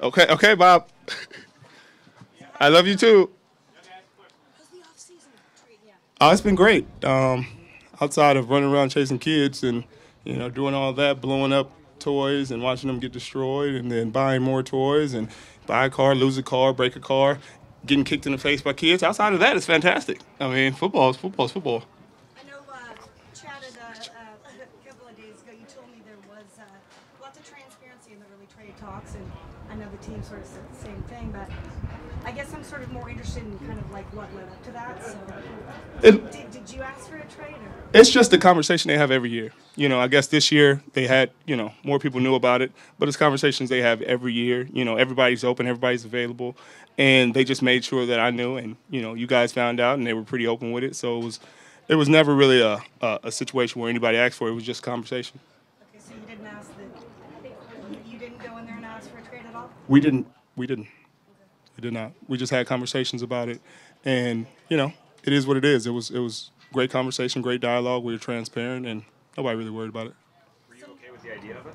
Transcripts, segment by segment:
Okay, okay, Bob. I love you too. Oh, it's been great. Outside of running around chasing kids and doing all that, blowing up toys and watching them get destroyed, and then buying more toys and buy a car, lose a car, break a car, getting kicked in the face by kids. Outside of that, it's fantastic. I mean, football is football is football. I know, chatted a couple of days ago. You told me there was lots of transparency in the early trade talks, and I know the team sort of said the same thing. But I guess I'm sort of more interested in kind of like what led up to that. So, did you ask for a trade? Or? It's just the conversation they have every year. I guess this year they had, more people knew about it, but it's conversations they have every year. Everybody's open, everybody's available, and they just made sure that I knew, and you guys found out, and they were pretty open with it. So it was never really a situation where anybody asked for it. It was just a conversation. Okay, so you didn't ask you didn't go in there and ask for a trade at all? We didn't. We did not. We just had conversations about it, and it is what it is. It was great conversation, great dialogue. We were transparent, and nobody really worried about it. Were you okay with the idea of it?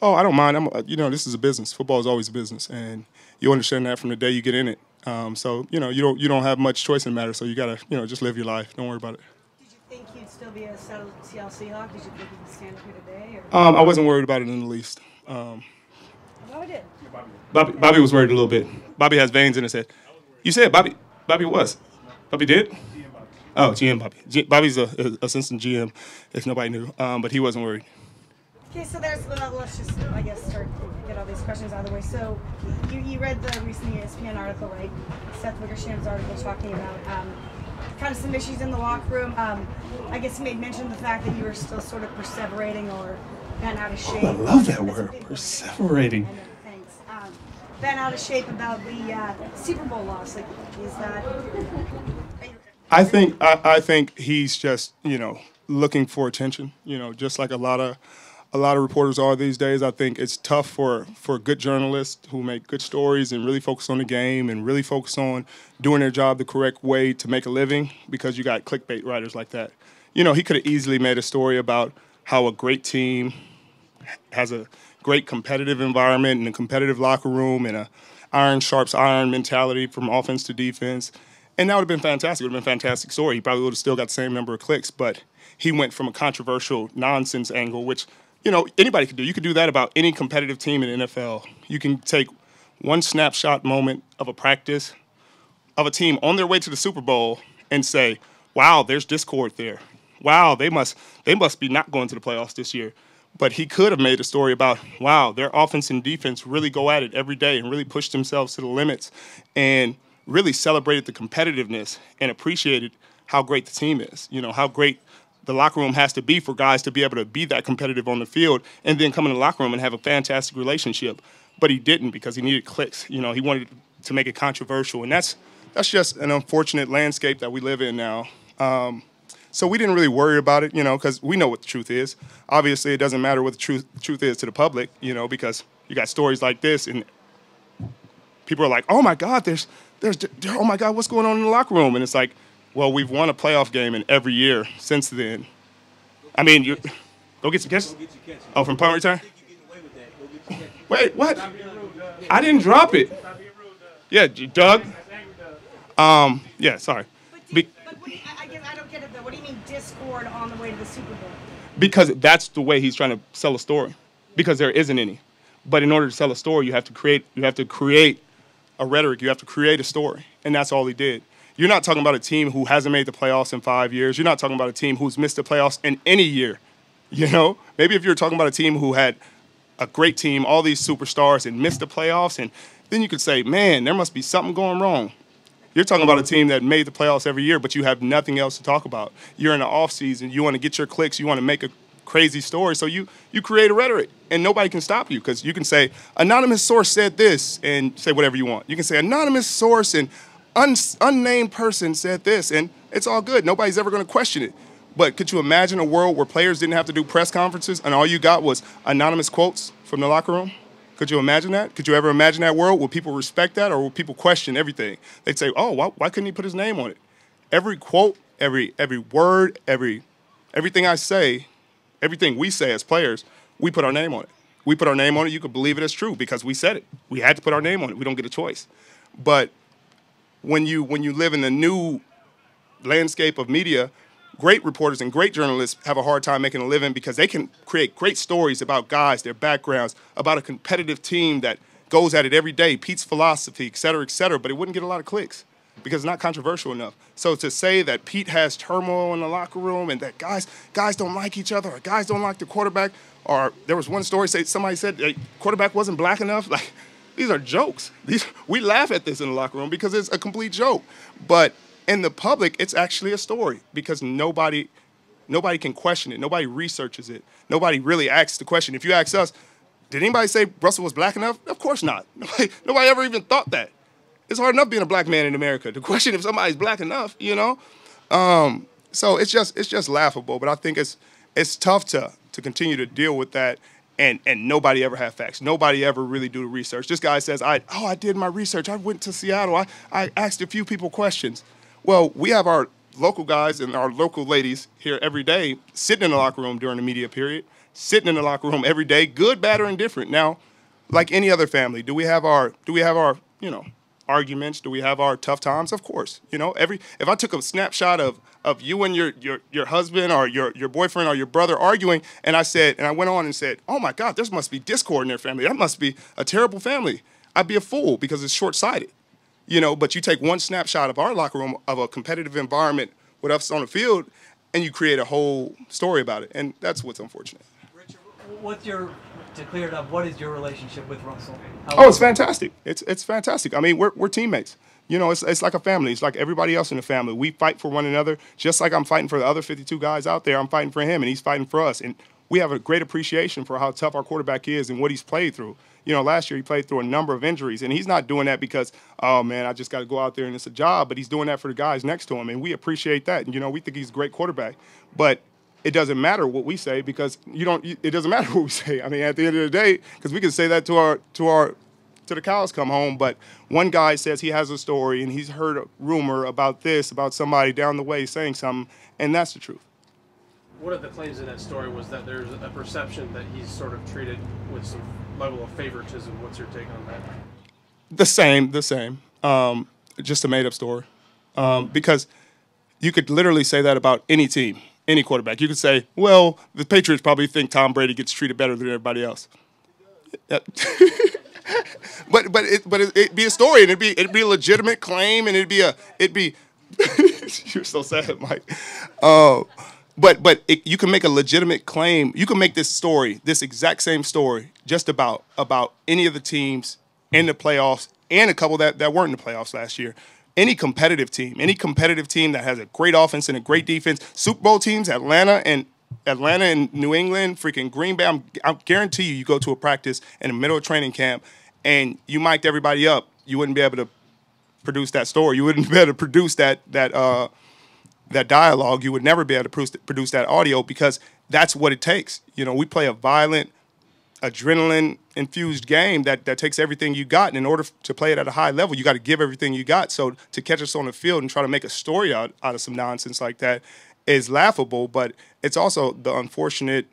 Oh, I don't mind. This is a business. Football is always a business, and you understand that from the day you get in it. So you don't have much choice in the matter. So you gotta just live your life. Don't worry about it. Did you think you'd still be a Seattle Seahawk? Did you think you'd stand up here today? I wasn't worried about it in the least. No, I did. Bobby was worried a little bit. Bobby has veins in his head. You said Bobby. Bobby was. Bobby did? Oh, GM Bobby. Bobby's a assistant GM, if nobody knew. But he wasn't worried. Okay, so let's just, I guess, start to get all these questions out of the way. So you read the recent ESPN article, right? Seth Wickersham's article talking about kind of some issues in the locker room. I guess he made mention of the fact that you were still sort of perseverating or bent out of shape. Oh, I love that word, perseverating. Thanks. Bent out of shape about the Super Bowl loss. Like, is that... I think he's just looking for attention. Just like a lot of reporters are these days. I think it's tough for good journalists who make good stories and really focus on the game and really focus on doing their job the correct way to make a living, because you got clickbait writers like that. He could have easily made a story about how a great team has a great competitive environment and a competitive locker room and a iron sharps iron mentality from offense to defense. And that would have been fantastic. It would have been a fantastic story. He probably would have still got the same number of clicks, but he went from a controversial nonsense angle, which, anybody could do. You could do that about any competitive team in the NFL. You can take one snapshot moment of a practice of a team on their way to the Super Bowl and say, wow, there's discord there. Wow, they must be not going to the playoffs this year. But he could have made a story about, wow, their offense and defense really go at it every day and really push themselves to the limits and really celebrated the competitiveness and appreciated how great the team is, how great the locker room has to be for guys to be able to be that competitive on the field and then come in the locker room and have a fantastic relationship. But he didn't, because he needed clicks. He wanted to make it controversial. And that's just an unfortunate landscape that we live in now. So we didn't really worry about it, because we know what the truth is. Obviously, it doesn't matter what the truth is to the public, because you got stories like this and people are like, oh, my God, oh, my God, what's going on in the locker room? And it's like, well, we've won a playoff game in every year since then. I mean, go get some catches? Oh, from punt return? Wait, what? I didn't drop it. Yeah, Doug? Yeah, sorry. But I guess I don't get it, though. What do you mean discord on the way to the Super Bowl? Because that's the way he's trying to sell a story, because there isn't any. But in order to sell a story, you have to create a rhetoric. You have to create a story, and that's all he did. You're not talking about a team who hasn't made the playoffs in 5 years. You're not talking about a team who's missed the playoffs in any year. Maybe if you're talking about a team who had a great team, all these superstars, and missed the playoffs, and then you could say, man, there must be something going wrong. You're talking about a team that made the playoffs every year, but you have nothing else to talk about. You're in the offseason. You want to get your clicks. You want to make a crazy story. So you create a rhetoric, and nobody can stop you, because you can say, anonymous source said this, and say whatever you want. You can say, anonymous source and unnamed person said this, and it's all good. Nobody's ever going to question it. But could you imagine a world where players didn't have to do press conferences and all you got was anonymous quotes from the locker room? Could you imagine that? Could you ever imagine that world? Will people respect that, or will people question everything? They'd say, oh, why couldn't he put his name on it? Every quote, every word, everything I say, everything we say as players, we put our name on it. we put our name on it, you could believe it as true because we said it. We had to put our name on it. We don't get a choice. But when you live in the new landscape of media, great reporters and great journalists have a hard time making a living because they can create great stories about guys, their backgrounds, about a competitive team that goes at it every day, Pete's philosophy, et cetera, but it wouldn't get a lot of clicks because it's not controversial enough. So to say that Pete has turmoil in the locker room and that guys don't like each other or guys don't like the quarterback, or there was one story, somebody said the quarterback wasn't black enough, like, these are jokes. We laugh at this in the locker room because it's a complete joke. But in the public, it's actually a story because nobody can question it. Nobody researches it. Nobody really asks the question. If you ask us, did anybody say Russell was black enough? Of course not. Nobody ever even thought that. It's hard enough being a black man in America. The question if somebody's black enough, you know? So it's just laughable. But I think it's tough to continue to deal with that. And nobody ever had facts. Nobody ever really do the research. This guy says, I did my research. I went to Seattle. I asked a few people questions. Well, we have our local guys and our local ladies here every day sitting in the locker room during the media period, sitting in the locker room every day, good, bad, or indifferent. Now, like any other family, do we have our arguments? Do we have our tough times? Of course. If I took a snapshot of you and your husband or your boyfriend or your brother arguing, and I went on and said, oh my God, there must be discord in their family. That must be a terrible family. I'd be a fool because it's short-sighted. But you take one snapshot of our locker room of a competitive environment with us on the field, and you create a whole story about it, and that's what's unfortunate. Richard, to clear it up, what is your relationship with Russell? It's fantastic. It's fantastic. I mean, we're teammates. It's like a family. It's like everybody else in the family. We fight for one another, just like I'm fighting for the other 52 guys out there. I'm fighting for him, and he's fighting for us. And we have a great appreciation for how tough our quarterback is and what he's played through. Last year he played through a number of injuries, and he's not doing that because, oh, man, I just got to go out there and it's a job, but he's doing that for the guys next to him, and we appreciate that. And, we think he's a great quarterback. But it doesn't matter what we say because it doesn't matter what we say. I mean, at the end of the day, because we can say that to the cows come home, but one guy says he has a story and he's heard a rumor about this, about somebody down the way saying something, and that's the truth. One of the claims in that story was that there's a perception that he's sort of treated with some level of favoritism. What's your take on that? The same. Just a made-up story. Because you could literally say that about any team, any quarterback. You could say, well, the Patriots probably think Tom Brady gets treated better than everybody else. But it'd be a story, and it'd be a legitimate claim, and it'd be you're so sad, Mike. But you can make a legitimate claim. You can make this exact same story, just about any of the teams in the playoffs and a couple that weren't in the playoffs last year. Any competitive team that has a great offense and a great defense. Super Bowl teams, Atlanta and New England, freaking Green Bay. I guarantee you go to a practice in the middle of training camp and you mic'd everybody up. You wouldn't be able to produce that story. You wouldn't be able to produce that dialogue. You would never be able to produce that audio because that's what it takes. We play a violent, adrenaline-infused game that takes everything you got. And in order to play it at a high level, you got to give everything you got. So to catch us on the field and try to make a story out of some nonsense like that is laughable, but it's also the unfortunate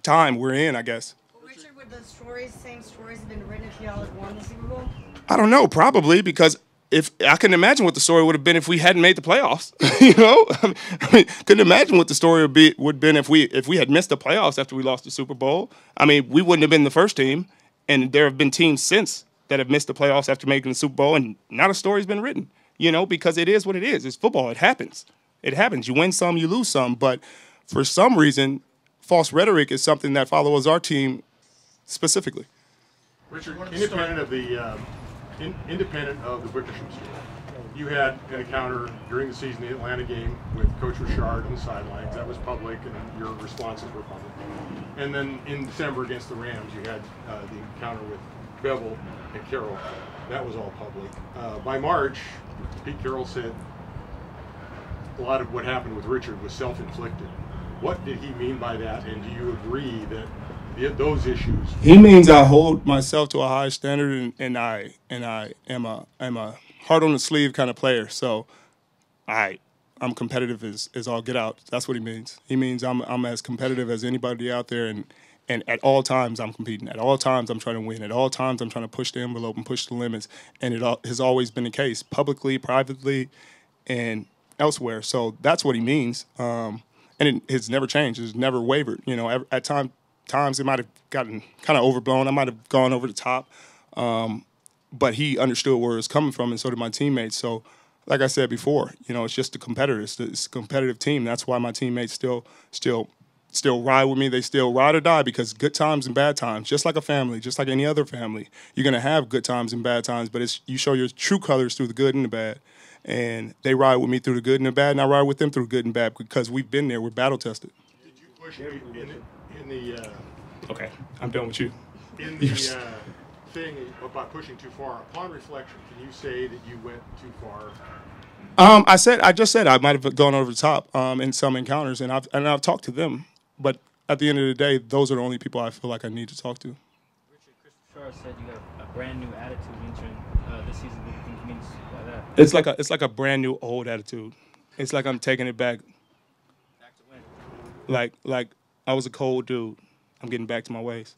time we're in, I guess. Richard, would the same stories have been written if y'all had won the Super Bowl? I don't know, probably, because if I can imagine what the story would have been if we hadn't made the playoffs. I mean, couldn't imagine what the story would have been if we had missed the playoffs after we lost the Super Bowl. I mean, we wouldn't have been the first team, and there have been teams since that have missed the playoffs after making the Super Bowl, and not a story's been written. Because it is what it is. It's football. It happens. It happens. You win some, you lose some, but for some reason, false rhetoric is something that follows our team specifically. Richard, independent of the Wickersham story, you had an encounter during the season, the Atlanta game, with Coach Richard on the sidelines. That was public, and your responses were public. And then in December against the Rams, you had the encounter with Bevel and Carroll. That was all public. By March, Pete Carroll said a lot of what happened with Richard was self-inflicted. What did he mean by that, and do you agree that those issues? He means I hold myself to a high standard, and I am a heart on the sleeve kind of player. So I'm competitive as all get out. That's what he means. He means I'm as competitive as anybody out there, and And at all times, I'm competing. At all times, I'm trying to win. At all times, I'm trying to push the envelope and push the limits. And has always been the case, publicly, privately, and elsewhere. So that's what he means. And it has never changed. It's never wavered. You know, at times it might have gotten kind of overblown. I might have gone over the top. But he understood where it was coming from, and so did my teammates. So, like I said before, you know, it's just the competitors. It's a competitive team. That's why my teammates still ride with me. They still ride or die, because good times and bad times, just like a family, just like any other family, you're gonna have good times and bad times. But you show your true colors through the good and the bad. And they ride with me through the good and the bad, and I ride with them through good and bad because we've been there. We're battle tested. Did you push in the Okay, I'm done with you. in the thing about pushing too far? Upon reflection, can you say that you went too far? I just said I might have gone over the top in some encounters, and I've talked to them. But at the end of the day, those are the only people I feel like I need to talk to. Richard Sherman said you got a brand new attitude entering this season. What do you think he means by that? It's like a brand new old attitude. It's like I'm taking it back. Back to win. Like I was a cold dude. I'm getting back to my ways.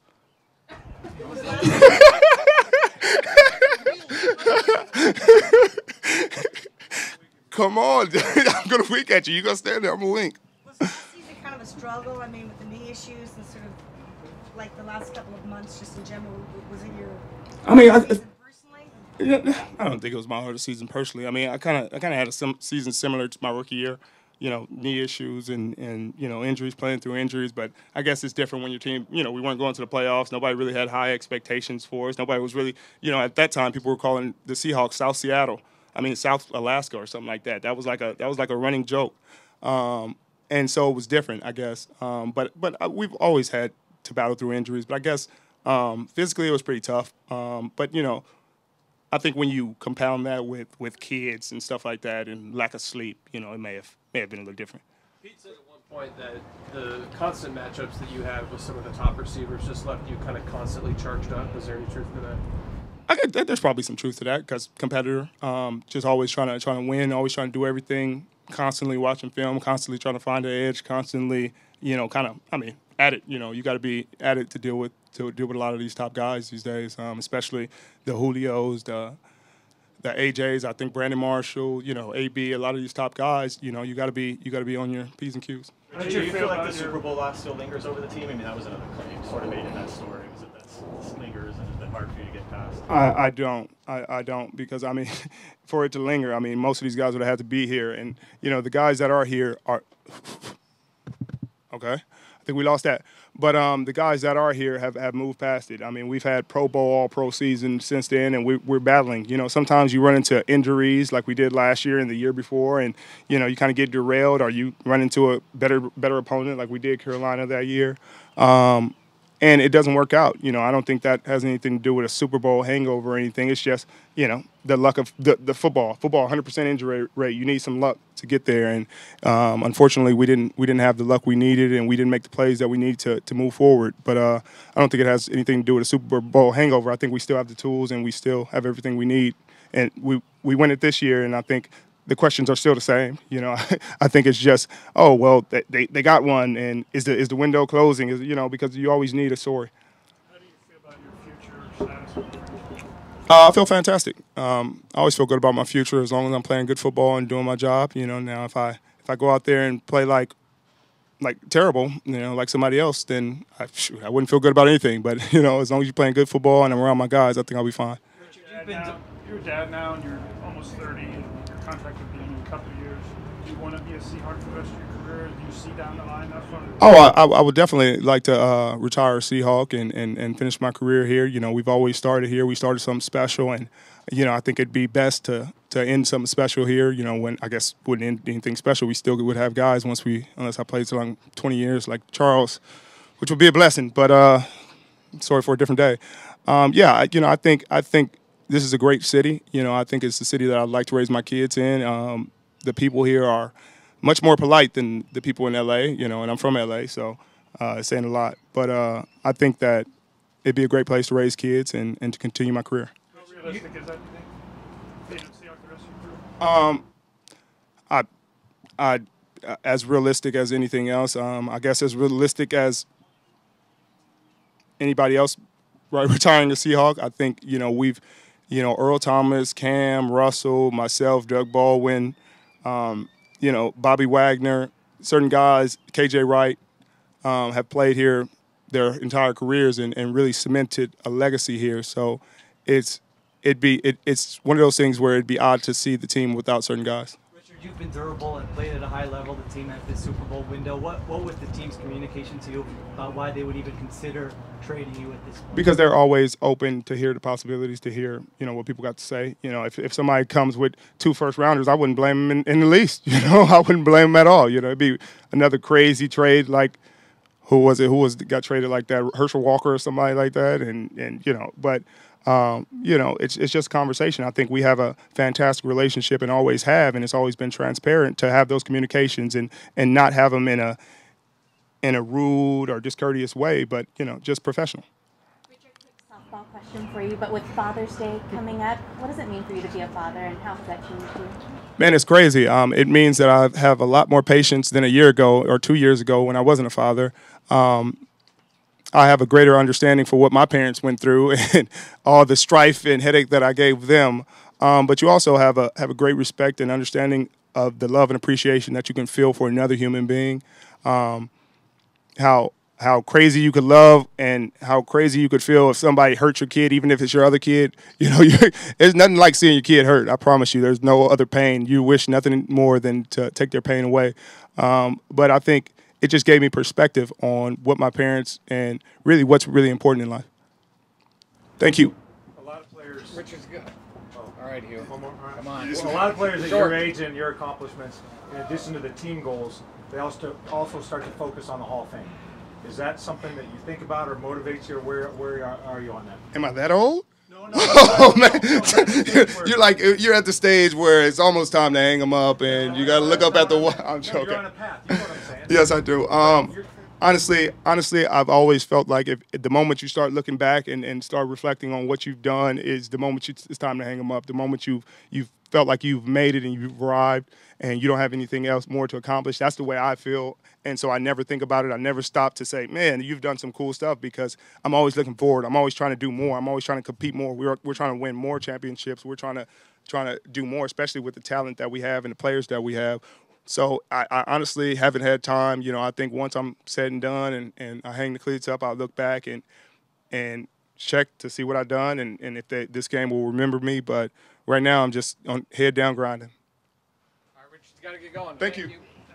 Come on, I'm gonna wink at you. You gonna stand there? I'm gonna wink. Was last season kind of a struggle? I mean, with the knee issues and sort of like the last couple of months, just in general, was it your? Season personally? I don't think it was my hardest season personally. I mean, I kind of had a season similar to my rookie year. You know, knee issues and you know, injuries, playing through injuries. But I guess it's different when your team, you know, we weren't going to the playoffs. Nobody really had high expectations for us. Nobody was really, you know, at that time people were calling the Seahawks South Seattle. I mean, South Alaska or something like that. That was like a running joke. And so it was different, I guess. But we've always had to battle through injuries. But I guess physically it was pretty tough. But, you know, I think when you compound that with kids and stuff like that and lack of sleep, you know, it may have been a little different. Pete said at one point that the constant matchups that you had with some of the top receivers just left you kind of constantly charged up. Is there any truth to that? There's probably some truth to that, because competitor, just always trying to win, always trying to do everything, constantly watching film, constantly trying to find the edge, constantly, you know, at it. You know, you got to be at it to deal with a lot of these top guys these days, especially the Julios, the AJs. I think Brandon Marshall, you know, AB, a lot of these top guys. You know, you got to be on your P's and Q's. Do you feel like the Super Bowl loss still lingers over the team? I mean, that was another claim sort of made in that story. Was it that this lingers and it's been hard for you to get past? I don't, because, I mean, for it to linger, I mean, most of these guys would have had to be here. And, you know, the guys that are here are – okay, I think we lost that. But the guys that are here have moved past it. I mean, we've had Pro Bowl, All-Pro season since then, and we're battling. You know, sometimes you run into injuries like we did last year and the year before, and, you know, you kind of get derailed, or you run into a better opponent like we did Carolina that year. And it doesn't work out. You know, I don't think that has anything to do with a Super Bowl hangover or anything. It's just, you know, the luck of the football. Football, 100% injury rate. You need some luck to get there. And unfortunately, we didn't have the luck we needed, and we didn't make the plays that we needed to move forward. But I don't think it has anything to do with a Super Bowl hangover. I think we still have the tools, and we still have everything we need. And we win it this year, and I think the questions are still the same. You know, I think it's just, oh, well, they got one, and is the window closing? You know, because you always need a story. How do you feel about your future status with the Rangers? I feel fantastic. I always feel good about my future as long as I'm playing good football and doing my job. You know, now if I go out there and play like terrible, you know, like somebody else, then I wouldn't feel good about anything. But, you know, as long as you're playing good football and I'm around my guys, I think I'll be fine. Richard, you're a dad now, and you're almost 30, and your contract will be in a couple of years. Do you want to be a Seahawk for the rest of your career? Do you see down the line that far? Oh, I would definitely like to retire a Seahawk and finish my career here. You know, we've always started here. We started something special, and, you know, I think it'd be best to end something special here. You know, when I guess wouldn't end anything special. We still would have guys unless I played so long, 20 years like Charles, which would be a blessing. But sorry for a different day. Yeah, you know, I think this is a great city. You know, I think it's the city that I'd like to raise my kids in. The people here are much more polite than the people in L.A., you know, and I'm from L.A., so it's saying a lot. But I think that it'd be a great place to raise kids and to continue my career. How realistic is that, you think? Being a Seahawk the rest of your career? As realistic as anything else. I guess as realistic as anybody else retiring a Seahawk. I think, we've, Earl Thomas, Cam, Russell, myself, Doug Baldwin, Bobby Wagner, certain guys, KJ Wright, have played here their entire careers and really cemented a legacy here. So it's one of those things where it'd be odd to see the team without certain guys. Richard, you've been durable and played at a high level. The team had this Super Bowl window. What was the team's communication to you about why they would even consider trading you at this point? Because they're always open to hear the possibilities, to hear, what people got to say. If somebody comes with 2 first-rounders, I wouldn't blame them in the least. I wouldn't blame them at all. It'd be another crazy trade like who got traded like that, Herschel Walker or somebody like that, but it's just conversation. I think we have a fantastic relationship and always have, and it's always been transparent to have those communications and not have them in a rude or discourteous way, but just professional. Richard, quick softball question for you, but with Father's Day coming up, what does it mean for you to be a father, and how has that changed you? Man, it's crazy. It means that I have a lot more patience than a year ago or 2 years ago when I wasn't a father. I have a greater understanding for what my parents went through and all the strife and headache that I gave them. But you also have a great respect and understanding of the love and appreciation that you can feel for another human being. How crazy you could love and how crazy you could feel if somebody hurt your kid, even if it's your other kid. There's nothing like seeing your kid hurt. I promise you, there's no other pain. You wish nothing more than to take their pain away. But I think it just gave me perspective on what my parents and really what's really important in life. Thank you. A lot of players. Richard's good. All right, Hugh. One more. Come on. Well, a lot of players at your age and your accomplishments, in addition to the team goals, they also start to focus on the Hall of Fame. Is that something that you think about or motivates you, or where are you on that? Am I that old? No. Oh, man. You're at the stage where it's almost time to hang them up and you got to look up at the wall. I'm joking. You're on a path. You know what I'm saying? Yes, I do. Honestly, I've always felt like if the moment you start looking back and start reflecting on what you've done is the moment it's time to hang them up. The moment you've felt like you've made it and you've arrived and you don't have anything else more to accomplish. That's the way I feel. And so I never think about it. I never stop to say, man, you've done some cool stuff, because I'm always looking forward. I'm always trying to do more. I'm always trying to compete more. We're trying to win more championships. We're trying to do more, especially with the talent that we have and the players that we have. So I honestly haven't had time. I think once I'm said and done and I hang the cleats up, I'll look back and check to see what I've done and if this game will remember me. But right now I'm just on head down grinding. All right, Richard's got to get going. Thank you.